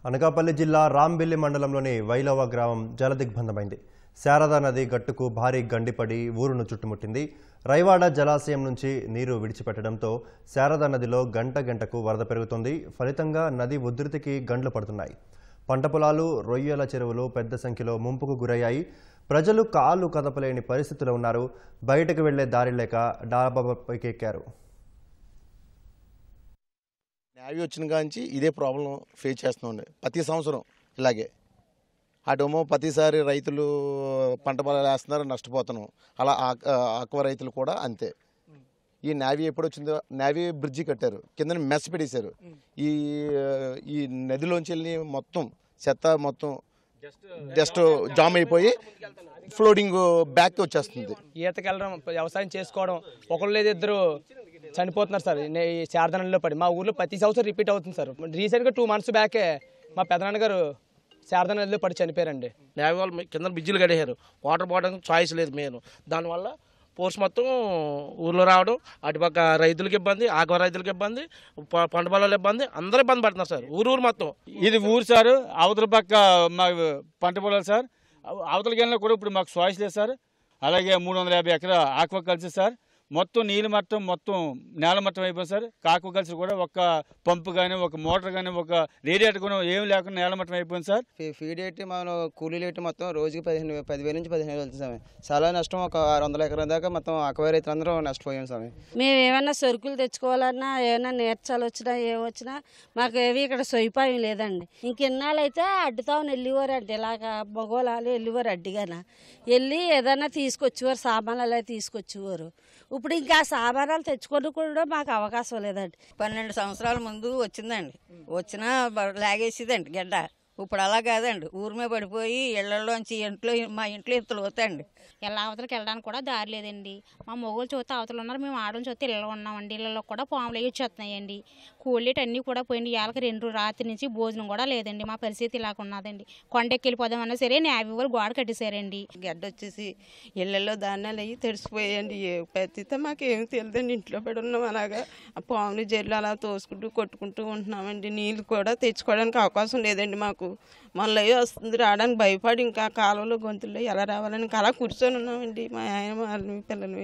అనకాపల్లి జిల్లా రాంబిల్లి మండలంలోని వైలవ గ్రామం జలదిగ్బంధమైంది. శారదా నది గట్టుకు భారీ గండిపడి ఊరును చుట్టుముట్టింది. రైవాడ జలాశయం నుంచి నీరు విడిచిపెట్టడంతో శారదా నదిలో గంటకు వరద పెరుగుతోంది. ఫలితంగా నది ఉధృతికి గండ్లు పడుతున్నాయి. పంట పొలాలు, రొయ్యల చెరువులు పెద్ద సంఖ్యలో ముంపుకు గురయ్యాయి. ప్రజలు కాలు కదపలేని పరిస్థితిలో ఉన్నారు. బయటకు వెళ్లే దారి లేక డాబాపైకి ఎక్కారు. నేవీ వచ్చిన కాంచి ఇదే ప్రాబ్లం ఫేస్ చేస్తున్నాండి. ప్రతి సంవత్సరం ఇలాగే అటేమో ప్రతిసారి రైతులు పంట పొలాలు వేస్తున్నారు, నష్టపోతున్నాం. అలా ఆక్వా రైతులు కూడా అంతే. ఈ నేవీ ఎప్పుడు వచ్చిందో నేవీ బ్రిడ్జి కట్టారు, కింద మెస్ పెట్టేశారు. ఈ నదిలోంచి వెళ్ళి మొత్తం చెత్త మొత్తం జస్ట్ జామ్ అయిపోయి ఫ్లోటింగ్ బ్యాక్ వచ్చేస్తుంది. ఈతకి వెళ్ళడం, వ్యవసాయం చేసుకోవడం, ఒకళ్ళు లేదు ఇద్దరు చనిపోతున్నారు సార్ ఈ శారదానదిలో పడి. మా ఊర్లో ప్రతి సంవత్సరం రిపీట్ అవుతుంది సార్. రీసెంట్గా 2 months బ్యాకే మా పెదనాన్నగారు శారదానదిలో పడి చనిపోయారండి. నేవీ వాళ్ళు కింద బ్రిడ్జిలు కట్టేశారు. వాటర్ పోవడానికి చాయిస్ లేదు మెయిన్. దానివల్ల పోర్స్ మొత్తం ఊర్లో రావడం, అటుపక్క రైతులకు ఇబ్బంది, ఆక్వా రైతులకు ఇబ్బంది, పంట పొలాలు ఇబ్బంది, అందరూ ఇబ్బంది పడుతున్నారు సార్. ఊరు మొత్తం ఇది ఊరు సార్. అవతల పక్క మా పంట పొలాలు సార్. అవతలకి వెళ్ళినా కూడా ఇప్పుడు మాకు చాయిస్ లేదు సార్. అలాగే 350 ఎకరా ఆక్వా కల్చర్ సార్. మొత్తం నీళ్ళ మట్టం మొత్తం నేల మట్టం అయిపోయింది సార్. ఆక్వా కల్చర్ కూడా ఒక పంపు కానీ, ఒక మోటార్ కానీ, ఒక రేడియేటర్ కూడా ఏమి లేకుండా నేల మట్టం అయిపోయింది సార్. ఫీడ్ ఎట్టి మనం కూలీలు ఎట్టి మొత్తం రోజుకి 10,000 నుంచి 15,000 వెళ్తుంది సార్. చాలా నష్టం. ఒక 600 ఎకరాల దాకా మొత్తం ఆక్వా రైతులందరూ నష్టపోయాం సార్. మేము ఏమైనా సరుకులు తెచ్చుకోవాలన్నా, ఏమైనా నేర్చాలు వచ్చినా ఏమొచ్చినా మాకు ఏవి ఇక్కడ సొయిపాయం లేదండి. ఇంకెన్నాళ్ళు అయితే అడ్డుతామని వెళ్ళేవారండి. ఇలాగ మగవాళ్ళు వెళ్ళేవారు అడ్డిగాన వెళ్ళి ఏదైనా తీసుకొచ్చేవారు, సామాన్లు అలా తీసుకొచ్చేవారు. ఇప్పుడు ఇంకా సామానాలు తెచ్చుకొని కూడా మాకు అవకాశం లేదండి. 12 సంవత్సరాల ముందు వచ్చిందండి. వచ్చినా లాగేసేదండి గడ్డ. ఇప్పుడు అలా కాదండి, ఊరి మీద పడిపోయి ఇళ్లలోంచి మా ఇంట్లో ఇంతలు అవుతాయండి. ఎలా అవతలకి వెళ్ళడానికి కూడా దారి లేదండి. మా మొగోళ్ళు చూస్తే అవతలు ఉన్నారు, మేము ఆడని చూస్తే ఇళ్ళలో ఉన్నామండి. ఇళ్ళలో కూడా పాములు అవి వచ్చేస్తున్నాయండి. కూలీట్ అన్నీ కూడా పోయింది. ఇవాళకి 2 రాత్రి నుంచి భోజనం కూడా లేదండి. మా పరిస్థితి ఇలాగ ఉన్నదండి. కొండెక్కి వెళ్ళిపోదామన్నా సరే నేవీ వాళ్ళు గోడ కట్టేశారండి. గడ్డ వచ్చేసి ఇళ్లలో ధాన్యాలు అవి తెరిసిపోయాయండి. ఏ పరిస్థితి మాకు ఏమి తెలియదండి. ఇంట్లో పడి ఉన్నాం. అలాగా పాములు జల్లు అలా తోసుకుంటూ కొట్టుకుంటూ ఉంటున్నామండి. నీళ్ళు కూడా తెచ్చుకోవడానికి అవకాశం లేదండి మాకు. మళ్ళీ వస్తుంది రావడానికి భయపడి ఇంకా కాలువలో గొంతుల్లో ఎలా రావాలని అలా కూర్చొని ఉన్నామండి. మా ఆయన, మా పిల్లలు